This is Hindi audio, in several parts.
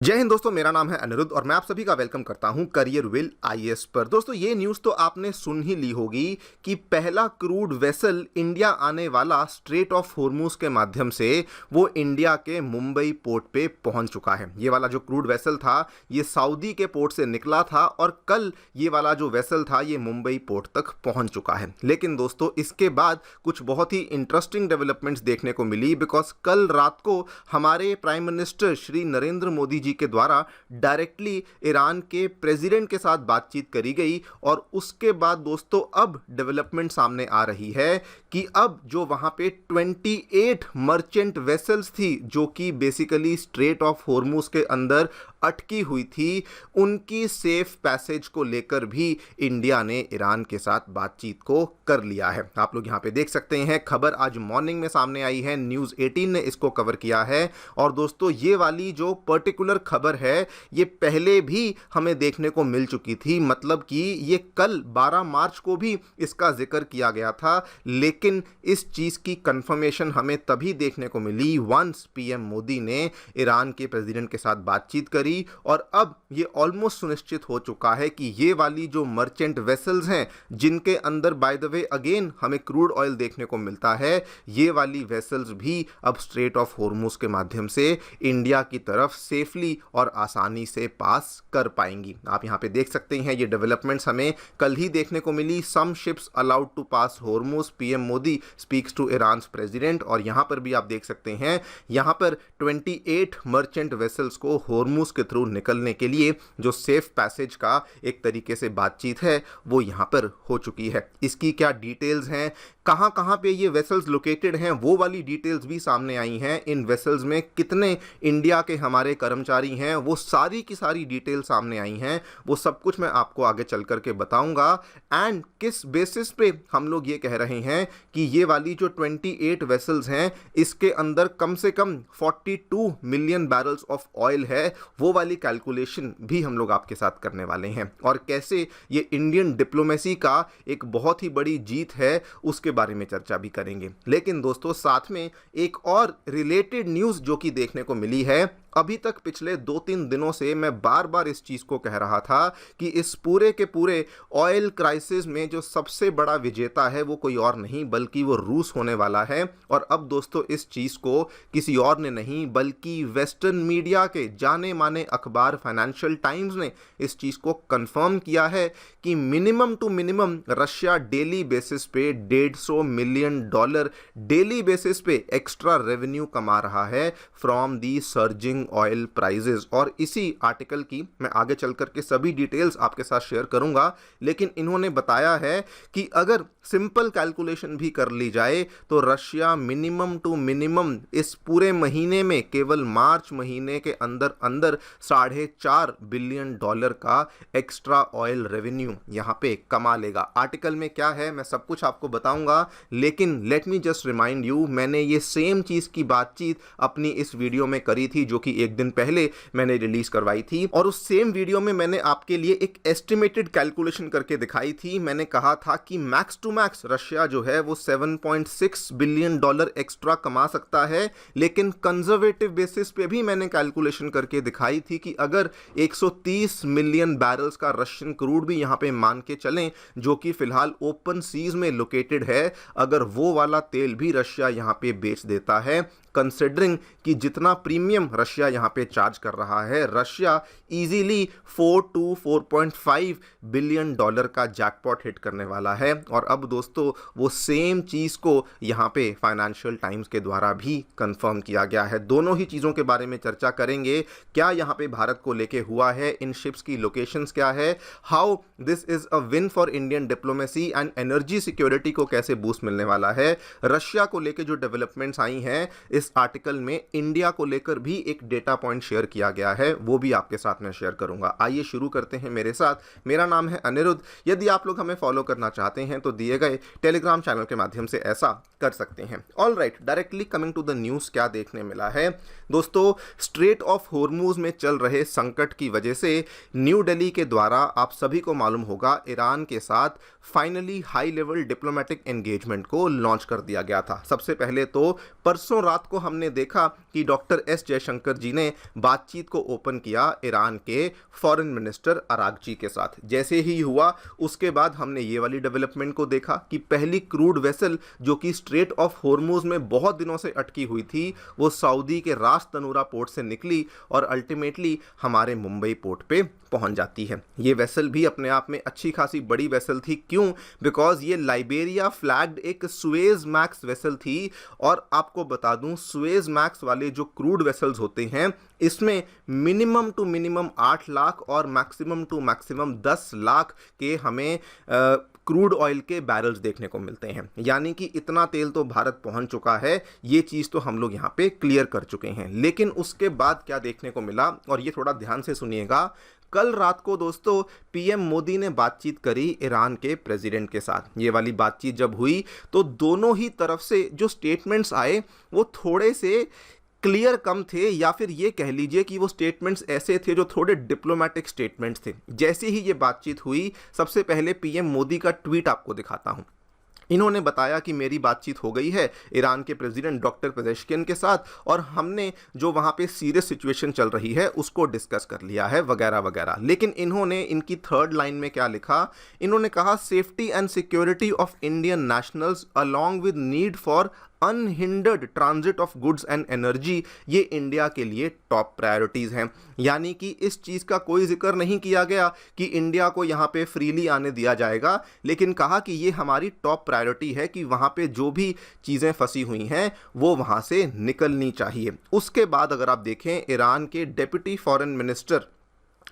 जय हिंद दोस्तों, मेरा नाम है अनिरुद्ध और मैं आप सभी का वेलकम करता हूं करियर विल आईएएस पर। दोस्तों, ये न्यूज़ तो आपने सुन ही ली होगी कि पहला क्रूड वेसल इंडिया आने वाला स्ट्रेट ऑफ हॉर्मूज के माध्यम से वो इंडिया के मुंबई पोर्ट पे पहुंच चुका है। ये वाला जो क्रूड वेसल था ये सऊदी के पोर्ट से निकला था और कल ये वाला जो वेसल था ये मुंबई पोर्ट तक पहुंच चुका है। लेकिन दोस्तों, इसके बाद कुछ बहुत ही इंटरेस्टिंग डेवलपमेंट्स देखने को मिली, बिकॉज कल रात को हमारे प्राइम मिनिस्टर श्री नरेंद्र मोदी जी के द्वारा डायरेक्टली ईरान के प्रेसिडेंट के साथ बातचीत करी गई। और उसके बाद दोस्तों अब डेवलपमेंट सामने आ रही है कि अब जो वहां पे 28 मर्चेंट वेसल्स थी जो कि बेसिकली स्ट्रेट ऑफ हॉर्मूज के अंदर अटकी हुई थी, उनकी सेफ पैसेज को लेकर भी इंडिया ने ईरान के साथ बातचीत को कर लिया है। आप लोग यहां पे देख सकते हैं, खबर आज मॉर्निंग में सामने आई है, न्यूज़ 18 ने इसको कवर किया है। और दोस्तों, ये वाली जो पर्टिकुलर खबर है ये पहले भी हमें देखने को मिल चुकी थी, मतलब कि ये कल 12 मार्च को भी इसका जिक्र किया गया था। लेकिन इस चीज़ की कंफर्मेशन हमें तभी देखने को मिली वंस पीएम मोदी ने ईरान के प्रेसिडेंट के साथ बातचीत करी। और अब ये ऑलमोस्ट सुनिश्चित हो चुका है कि ये वाली जो मर्चेंट वेसल्स हैं जिनके अंदर बाय द वे अगेन हमें क्रूड ऑयल देखने को मिलता है, ये वाली वेसल्स भी अब स्ट्रेट ऑफ हॉर्मूज के माध्यम से इंडिया की तरफ सेफली और आसानी से पास कर पाएंगी। आप यहाँ पे देख सकते हैं ये डेवलपमेंट्स हमें कल ही देखने को मिली। Some ships allowed to pass Hormuz, PM Modi speaks to Iran president. और यहाँ पर भी आप देख सकते हैं, यहाँ पर 28 मर्चेंट वेसल्स को हॉर्मूज के थ्रू निकलने के लिए जो सेफ पैसेज का एक तरीके से बातचीत है वो यहाँ पर हो चुकी है। इसकी क्या डिटेल्स हैं, कहाँ कहाँ पे ये वेसल्स लोकेटेड हैं, वो वाली डिटेल्स भी सामने आई हैं। इन वेसल्स में कितने इंडिया के हमारे कर्मचारी हैं, वो सारी की सारी डिटेल सामने आई हैं। वो सब कुछ मैं आपको आगे चल करके बताऊंगा। एंड किस बेसिस पे हम लोग ये कह रहे हैं कि ये वाली जो 28 वेसल्स हैं इसके अंदर कम से कम 42 मिलियन बैरल्स ऑफ ऑयल है, वो वाली कैलकुलेशन भी हम लोग आपके साथ करने वाले हैं। और कैसे ये इंडियन डिप्लोमेसी का एक बहुत ही बड़ी जीत है उसके बारे में चर्चा भी करेंगे। लेकिन दोस्तों, साथ में एक और रिलेटेड न्यूज़ जो कि देखने को मिली है, अभी तक पिछले 2-3 दिनों से मैं बार बार इस चीज़ को कह रहा था कि इस पूरे के पूरे ऑयल क्राइसिस में जो सबसे बड़ा विजेता है वो कोई और नहीं बल्कि वो रूस होने वाला है। और अब दोस्तों, इस चीज़ को किसी और ने नहीं बल्कि वेस्टर्न मीडिया के जाने माने अखबार फाइनेंशियल टाइम्स ने इस चीज़ को कंफर्म किया है कि minimum to minimum Russia daily basis पे $150 मिलियन डेली बेसिस पे एक्स्ट्रा रेवेन्यू कमा रहा है from the surging oil prices. और इसी आर्टिकल की मैं आगे चल करके सभी डिटेल्स आपके साथ शेयर करूंगा। लेकिन इन्होंने बताया है कि अगर सिंपल कैलकुलेशन भी कर ली जाए तो रशिया मिनिमम टू मिनिमम इस पूरे महीने में, केवल मार्च महीने के अंदर अंदर $4.5 बिलियन का एक्स्ट्रा ऑयल रेवेन्यू यहां पे कमा लेगा। आर्टिकल में क्या है मैं सब कुछ आपको बताऊंगा, लेकिन let me just remind you, मैंने ये सेम चीज की बातचीत अपनी इस वीडियो में करी थी जो कि एक दिन पहले मैंने रिलीज करवाई थी। और उस सेम वीडियो में मैंने आपके लिए एक एस्टिमेटेड कैलकुलेशन करके दिखाई थी। मैंने कहा था कि मैक्स टू मैक्स रशिया जो है वो $7.6 बिलियन एक्स्ट्रा कमा सकता है। लेकिन कंजर्वेटिव बेसिस पे भी मैंने कैलकुलेशन करके दिखाई थी कि अगर 130 मिलियन बैरल्स का रशियन क्रूड भी यहां पे मान के चलें जो कि फिलहाल ओपन सीज में लोकेटेड है, अगर वो वाला तेल भी रशिया यहां पे बेच देता है, कंसिडरिंग कि जितना प्रीमियम रशिया यहां पे चार्ज कर रहा है, रशिया इजीली 4 to 4.5 बिलियन का जैकपॉट हिट करने वाला है। और अब दोस्तों, वो सेम चीज को यहां पे फाइनेंशियल टाइम्स के द्वारा भी कंफर्म किया गया है। दोनों ही चीजों के बारे में चर्चा करेंगे, क्या यहां पे भारत को लेके हुआ है, इन शिप्स की लोकेशंस क्या है, how this is a win for Indian diplomacy and energy security को कैसे बूस्ट मिलने वाला है। रशिया को लेके जो डेवलपमेंट्स आई हैं इस आर्टिकल में इंडिया को लेकर भी एक डेटा पॉइंट शेयर किया गया है, वो भी आपके साथ में शेयर करूंगा। आइए शुरू करते हैं मेरे साथ। मेरा नाम है अनिरुद्ध। यदि आप लोग हमें फॉलो करना चाहते हैं तो दिए गए टेलीग्राम चैनल के माध्यम से ऐसा कर सकते हैं। All right, directly coming to the news, क्या देखने मिला है दोस्तों, स्ट्रेट ऑफ हॉर्मूज में चल रहे संकट की वजह से न्यू दिल्ली के द्वारा, आप सभी को मालूम होगा, ईरान के साथ finally high level diplomatic engagement को लॉन्च कर दिया गया था। सबसे पहले तो परसों रात को हमने देखा कि डॉक्टर एस जयशंकर जी ने बातचीत को ओपन किया ईरान के फॉरेन मिनिस्टर अरागची के साथ। जैसे ही हुआ उसके बाद हमने ये वाली डेवलपमेंट को देखा कि पहली क्रूड वेसल जो कि स्ट्रेट ऑफ होर्मुज में बहुत दिनों से अटकी हुई थी, वो सऊदी के रास तनूरा पोर्ट से निकली और अल्टीमेटली हमारे मुंबई पोर्ट पे पहुंच जाती है। ये वेसल भी अपने आप में अच्छी खासी बड़ी वेसल थी। क्यों? बिकॉज ये लाइबेरिया फ्लैग्ड एक सुएज मैक्स वेसल थी। और आपको बता दूं, सुएज मैक्स वाले जो क्रूड वेसल्स होते हैं इसमें मिनिमम टू मिनिमम 8 लाख और मैक्सिमम टू मैक्सिमम 10 लाख के हमें क्रूड ऑयल के बैरल्स देखने को मिलते हैं। यानी कि इतना तेल तो भारत पहुंच चुका है, ये चीज़ तो हम लोग यहाँ पे क्लियर कर चुके हैं। लेकिन उसके बाद क्या देखने को मिला, और ये थोड़ा ध्यान से सुनिएगा। कल रात को दोस्तों पीएम मोदी ने बातचीत करी ईरान के प्रेसिडेंट के साथ। ये वाली बातचीत जब हुई तो दोनों ही तरफ से जो स्टेटमेंट्स आए वो थोड़े से क्लियर कम थे, या फिर ये कह लीजिए कि वो स्टेटमेंट्स ऐसे थे जो थोड़े डिप्लोमेटिक स्टेटमेंट्स थे। जैसे ही ये बातचीत हुई, सबसे पहले पीएम मोदी का ट्वीट आपको दिखाता हूँ। इन्होंने बताया कि मेरी बातचीत हो गई है ईरान के प्रेसिडेंट डॉक्टर पेजेश्किन के साथ और हमने जो वहाँ पे सीरियस सिचुएशन चल रही है उसको डिस्कस कर लिया है वगैरह वगैरह। लेकिन इन्होंने इनकी थर्ड लाइन में क्या लिखा, इन्होंने कहा safety and security of Indian nationals along with need for unhindered transit of goods and energy, ये इंडिया के लिए टॉप प्रायोरिटीज़ हैं। यानी कि इस चीज़ का कोई जिक्र नहीं किया गया कि इंडिया को यहाँ पे फ्रीली आने दिया जाएगा, लेकिन कहा कि ये हमारी टॉप प्रायोरिटी है कि वहाँ पे जो भी चीज़ें फंसी हुई हैं वो वहाँ से निकलनी चाहिए। उसके बाद अगर आप देखें, ईरान के डेप्यूटी फॉरेन मिनिस्टर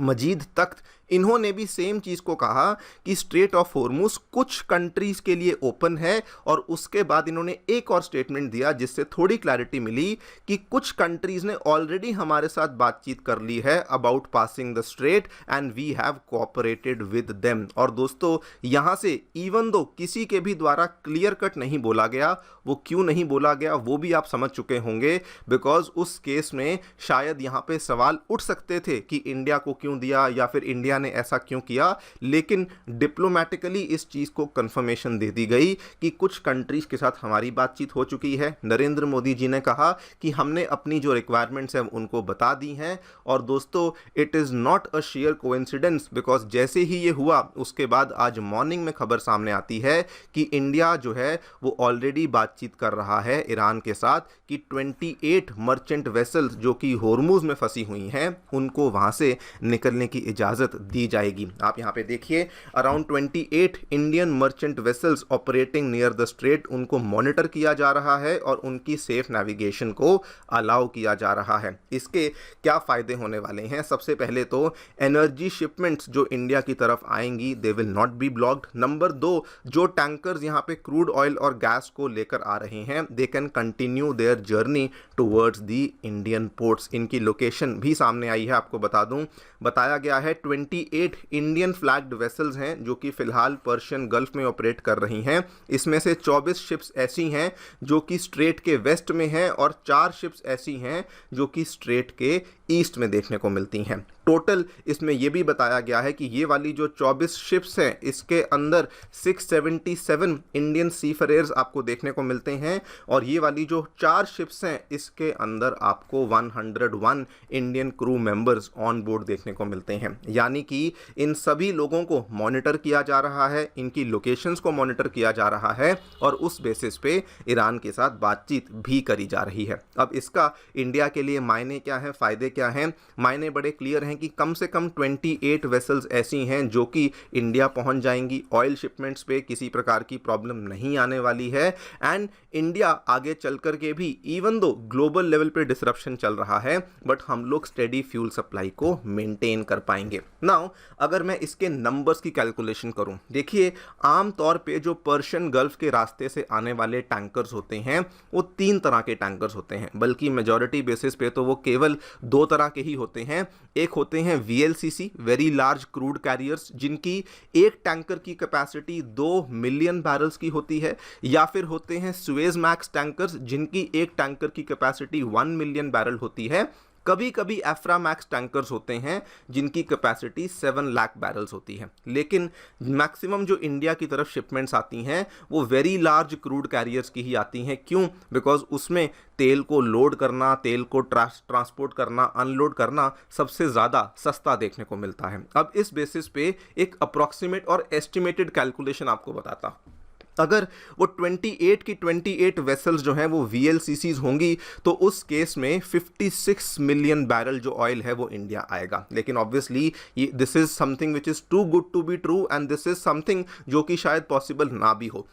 मजीद तख्त, इन्होंने भी सेम चीज़ को कहा कि स्ट्रेट ऑफ होर्मुज कुछ कंट्रीज़ के लिए ओपन है। और उसके बाद इन्होंने एक और स्टेटमेंट दिया जिससे थोड़ी क्लैरिटी मिली कि कुछ कंट्रीज़ ने ऑलरेडी हमारे साथ बातचीत कर ली है about passing the strait and we have cooperated with them. और दोस्तों यहाँ से इवन दो किसी के भी द्वारा क्लियर कट नहीं बोला गया, वो क्यों नहीं बोला गया वो भी आप समझ चुके होंगे, बिकॉज उस केस में शायद यहाँ पे सवाल उठ सकते थे कि इंडिया को क्यों दिया या फिर इंडिया ने ऐसा क्यों किया। लेकिन डिप्लोमेटिकली इस चीज को कंफर्मेशन दे दी गई कि कुछ कंट्रीज के साथ हमारी बातचीत हो चुकी है। नरेंद्र मोदी जी ने कहा कि हमने अपनी जो रिक्वायरमेंट्स हैं उनको बता दी हैं। और दोस्तों it is not a share coincidence, because जैसे ही ये हुआ उसके बाद आज मॉर्निंग में खबर सामने आती है कि इंडिया जो है वो ऑलरेडी बातचीत कर रहा है ईरान के साथ कि 28 मर्चेंट वेसल्स जो कि होर्मुज में फंसी हुई हैं उनको वहां से निकलने की इजाजत दी जाएगी। आप यहाँ पे देखिए, around 28 Indian merchant vessels operating near the straight, उनको मॉनिटर किया जा रहा है और उनकी सेफ नेविगेशन को अलाउ किया जा रहा है। इसके क्या फायदे होने वाले हैं? सबसे पहले तो एनर्जी शिपमेंट्स जो इंडिया की तरफ आएंगी they will not be blocked. Number 2, जो टैंकर्स यहाँ पे क्रूड ऑयल और गैस को लेकर आ रहे हैं they can continue their journey towards the Indian ports. इनकी लोकेशन भी सामने आई है, आपको बता दूं, बताया गया है 28 इंडियन फ्लैग्ड वेसल्स हैं जो कि फिलहाल पर्शियन गल्फ में ऑपरेट कर रही हैं। इसमें से 24 शिप्स ऐसी हैं जो कि स्ट्रेट के वेस्ट में हैं और 4 शिप्स ऐसी हैं जो कि स्ट्रेट के ईस्ट में देखने को मिलती हैं। टोटल इसमें यह भी बताया गया है कि ये वाली जो 24 शिप्स हैं इसके अंदर 677 इंडियन सीफरेयर्स आपको देखने को मिलते हैं और ये वाली जो 4 शिप्स हैं इसके अंदर आपको 101 Indian crew members on board देखने को मिलते हैं। यानी कि इन सभी लोगों को मॉनिटर किया जा रहा है, इनकी लोकेशंस को मॉनिटर किया जा रहा है और उस बेसिस पे ईरान के साथ बातचीत भी करी जा रही है। अब इसका इंडिया के लिए मायने क्या है, फायदे क्या हैं? मायने बड़े क्लियर हैं कि कम से कम 28 वेसल्स ऐसी हैं जो कि इंडिया पहुंच जाएंगी। ऑयल शिपमेंट्स पे किसी प्रकार की प्रॉब्लम नहीं आने वाली है एंड इंडिया आगे चल कर के भी इवन दो ग्लोबल लेवल पे डिसरप्शन चल रहा है बट हम लोग स्टेडी फ्यूल सप्लाई को मेंटेन कर पाएंगे। नाउ अगर मैं इसके नंबर्स की कैलकुलेशन करूं, देखिए आम तौर पे जो पर्शियन गल्फ के रास्ते से आने वाले टैंकर्स होते हैं वो 3 तरह के टैंकर्स होते हैं, बल्कि मेजॉरिटी बेसिस पे तो वो केवल 2 तरह के ही होते हैं। एक होते हैं VLCC very large crude carriers जिनकी एक टैंकर की कैपेसिटी 2 मिलियन बैरल्स की होती है, या फिर होते हैं सुएज मैक्स टैंकर्स जिनकी एक टैंकर की कैपेसिटी 1 मिलियन बैरल होती है। कभी कभी एफ्रामैक्स टैंकर्स होते हैं जिनकी कैपेसिटी 7 लाख बैरल्स होती है, लेकिन मैक्सिमम जो इंडिया की तरफ शिपमेंट्स आती हैं वो वेरी लार्ज क्रूड कैरियर्स की ही आती हैं। क्यों? बिकॉज उसमें तेल को लोड करना, तेल को ट्रांसपोर्ट करना, अनलोड करना सबसे ज़्यादा सस्ता देखने को मिलता है। अब इस बेसिस पे एक अप्रॉक्सीमेट और एस्टिमेटेड कैलकुलेशन आपको बताता हूं। अगर वो 28 की 28 वेसल्स जो हैं वो VLCCs होंगी तो उस केस में 56 मिलियन बैरल जो ऑयल है वो इंडिया आएगा। लेकिन obviously this is something which is too good to be true and this is something जो कि शायद पॉसिबल ना भी हो।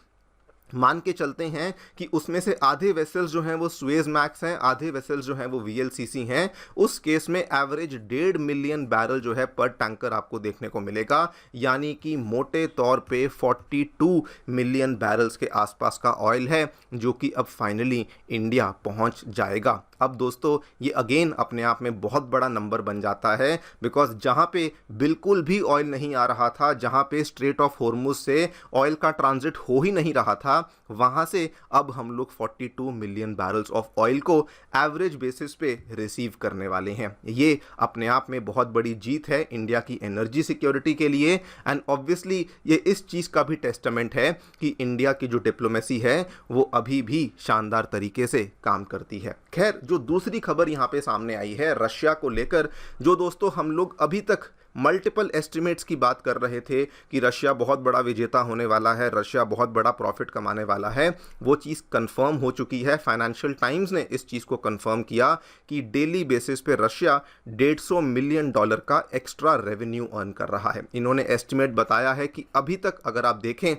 मान के चलते हैं कि उसमें से आधे वेसल्स जो हैं वो सुएज मैक्स हैं, आधे वेसल्स जो हैं वो VLCC हैं। उस केस में एवरेज 1.5 मिलियन बैरल जो है पर टैंकर आपको देखने को मिलेगा, यानी कि मोटे तौर पे 42 मिलियन बैरल्स के आसपास का ऑयल है जो कि अब फाइनली इंडिया पहुंच जाएगा। अब दोस्तों ये अगेन अपने आप में बहुत बड़ा नंबर बन जाता है, बिकॉज जहाँ पे बिल्कुल भी ऑयल नहीं आ रहा था, जहाँ पे स्ट्रेट ऑफ हॉर्मुज से ऑयल का ट्रांजिट हो ही नहीं रहा था, वहाँ से अब हम लोग 42 मिलियन बैरल्स ऑफ ऑयल को एवरेज बेसिस पे रिसीव करने वाले हैं। ये अपने आप में बहुत बड़ी जीत है इंडिया की एनर्जी सिक्योरिटी के लिए एंड ऑब्वियसली ये इस चीज़ का भी टेस्टामेंट है कि इंडिया की जो डिप्लोमेसी है वो अभी भी शानदार तरीके से काम करती है। खैर, जो दूसरी खबर यहाँ पे सामने आई है रशिया को लेकर, जो दोस्तों हम लोग अभी तक मल्टीपल एस्टिमेट्स की बात कर रहे थे कि रशिया बहुत बड़ा विजेता होने वाला है, रशिया बहुत बड़ा प्रॉफिट कमाने वाला है, वो चीज़ कंफर्म हो चुकी है। फाइनेंशियल टाइम्स ने इस चीज़ को कंफर्म किया कि डेली बेसिस पे रशिया $150 मिलियन का एक्स्ट्रा रेवेन्यू अर्न कर रहा है। इन्होंने एस्टिमेट बताया है कि अभी तक अगर आप देखें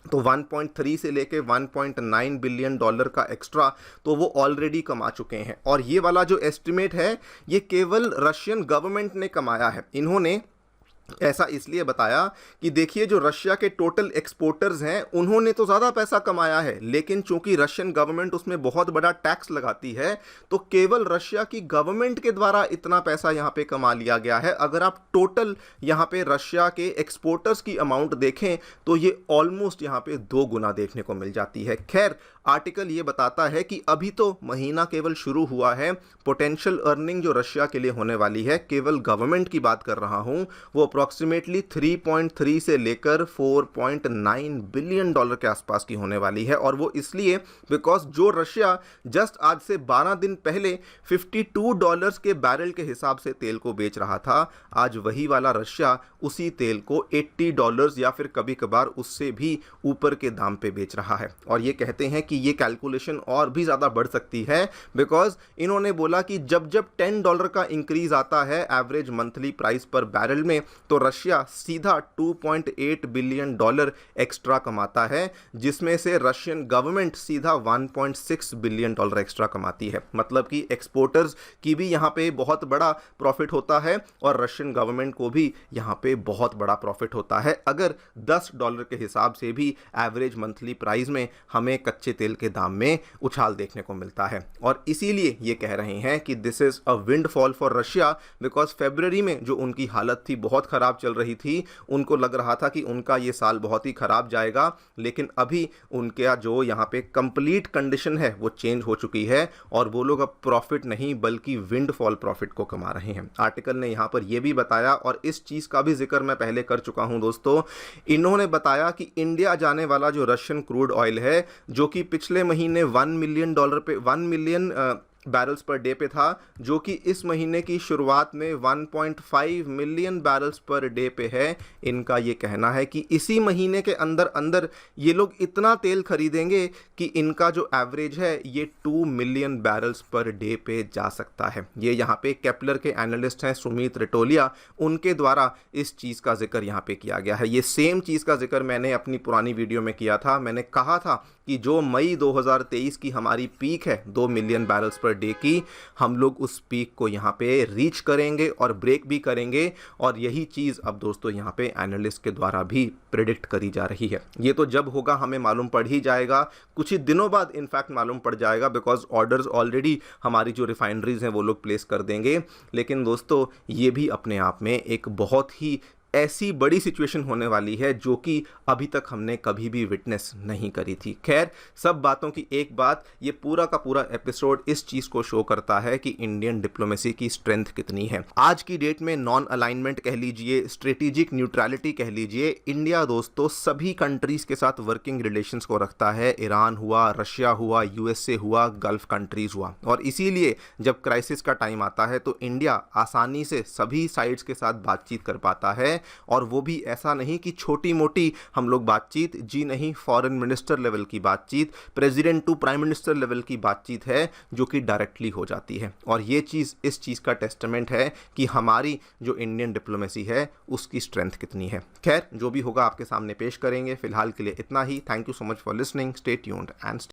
तो 1.3 से लेके 1.9 बिलियन डॉलर का एक्स्ट्रा तो वो ऑलरेडी कमा चुके हैं। और ये वाला जो एस्टिमेट है ये केवल रशियन गवर्नमेंट ने कमाया है। इन्होंने ऐसा इसलिए बताया कि देखिए जो रशिया के टोटल एक्सपोर्टर्स हैं उन्होंने तो ज़्यादा पैसा कमाया है, लेकिन चूंकि रशियन गवर्नमेंट उसमें बहुत बड़ा टैक्स लगाती है तो केवल रशिया की गवर्नमेंट के द्वारा इतना पैसा यहाँ पे कमा लिया गया है। अगर आप टोटल यहाँ पे रशिया के एक्सपोर्टर्स की अमाउंट देखें तो ये ऑलमोस्ट यहाँ पे 2 गुना देखने को मिल जाती है। खैर, आर्टिकल ये बताता है कि अभी तो महीना केवल शुरू हुआ है, पोटेंशियल अर्निंग जो रशिया के लिए होने वाली है, केवल गवर्नमेंट की बात कर रहा हूँ, वो अप्रॉक्सीमेटली 3.3 से लेकर 4.9 बिलियन डॉलर के आसपास की होने वाली है। और वो इसलिए बिकॉज जो रशिया जस्ट आज से 12 दिन पहले $52 के बैरल के हिसाब से तेल को बेच रहा था, आज वही वाला रशिया उसी तेल को $80 या फिर कभी कभार उससे भी ऊपर के दाम पे बेच रहा है। और ये कहते हैं कि ये कैलकुलेशन और भी ज़्यादा बढ़ सकती है, बिकॉज इन्होंने बोला कि जब जब $10 का इंक्रीज आता है एवरेज मंथली प्राइस पर बैरल में तो रशिया सीधा $2.8 बिलियन एक्स्ट्रा कमाता है, जिसमें से रशियन गवर्नमेंट सीधा $1.6 बिलियन एक्स्ट्रा कमाती है। मतलब कि एक्सपोर्टर्स की भी यहाँ पे बहुत बड़ा प्रॉफिट होता है और रशियन गवर्नमेंट को भी यहाँ पे बहुत बड़ा प्रॉफिट होता है। अगर $10 के हिसाब से भी एवरेज मंथली प्राइस में हमें कच्चे तेल के दाम में उछाल देखने को मिलता है। और इसीलिए ये कह रहे हैं कि this is a windfall for Russia, because फरवरी में जो उनकी हालत थी बहुत खराब चल रही थी, उनको लग रहा था कि उनका ये साल बहुत ही खराब जाएगा, लेकिन अभी उनका जो यहाँ पे कंप्लीट कंडीशन है वो चेंज हो चुकी है और वो लोग अब प्रॉफिट नहीं बल्कि विंडफॉल प्रॉफिट को कमा रहे हैं। आर्टिकल ने यहाँ पर यह भी बताया और इस चीज का भी जिक्र मैं पहले कर चुका हूं दोस्तों, इन्होंने बताया कि इंडिया जाने वाला जो रशियन क्रूड ऑयल है जो कि पिछले महीने $1 मिलियन बैरल्स पर डे पे था, जो कि इस महीने की शुरुआत में 1.5 मिलियन बैरल्स पर डे पे है। इनका ये कहना है कि इसी महीने के अंदर अंदर ये लोग इतना तेल खरीदेंगे कि इनका जो एवरेज है ये 2 मिलियन बैरल्स पर डे पे जा सकता है। ये यहाँ पे केपलर के एनालिस्ट हैं सुमित रिटोलिया, उनके द्वारा इस चीज़ का जिक्र यहाँ पे किया गया है। ये सेम चीज़ का जिक्र मैंने अपनी पुरानी वीडियो में किया था। मैंने कहा था कि जो मई 2023 की हमारी पीक है 2 मिलियन बैरल्स पर डे की, हम लोग उस पीक को यहाँ पे रीच करेंगे और ब्रेक भी करेंगे। और यही चीज़ अब दोस्तों यहाँ पे एनालिस्ट के द्वारा भी प्रेडिक्ट करी जा रही है। ये तो जब होगा हमें मालूम पड़ ही जाएगा, कुछ ही दिनों बाद इनफैक्ट मालूम पड़ जाएगा, बिकॉज ऑर्डर्स ऑलरेडी हमारी जो रिफाइनरीज हैं वो लोग प्लेस कर देंगे। लेकिन दोस्तों ये भी अपने आप में एक बहुत ही ऐसी बड़ी सिचुएशन होने वाली है जो कि अभी तक हमने कभी भी विटनेस नहीं करी थी। खैर, सब बातों की एक बात, ये पूरा का पूरा एपिसोड इस चीज को शो करता है कि इंडियन डिप्लोमेसी की स्ट्रेंथ कितनी है। आज की डेट में नॉन अलाइनमेंट कह लीजिए, स्ट्रेटेजिक न्यूट्रलिटी कह लीजिए, इंडिया दोस्तों सभी कंट्रीज के साथ वर्किंग रिलेशंस को रखता है। ईरान हुआ, रशिया हुआ, यूएसए हुआ, गल्फ कंट्रीज हुआ, और इसीलिए जब क्राइसिस का टाइम आता है तो इंडिया आसानी से सभी साइड्स के साथ बातचीत कर पाता है। और वो भी ऐसा नहीं कि छोटी मोटी हम लोग बातचीत, जी नहीं, फॉरेन मिनिस्टर लेवल की बातचीत, president to prime minister level की बातचीत है जो कि डायरेक्टली हो जाती है। और ये चीज़ इस चीज़ का टेस्टमेंट है कि हमारी जो इंडियन डिप्लोमेसी है उसकी स्ट्रेंथ कितनी है। खैर, जो भी होगा आपके सामने पेश करेंगे। फिलहाल के लिए इतना ही। Thank you so much for listening. Stay tuned and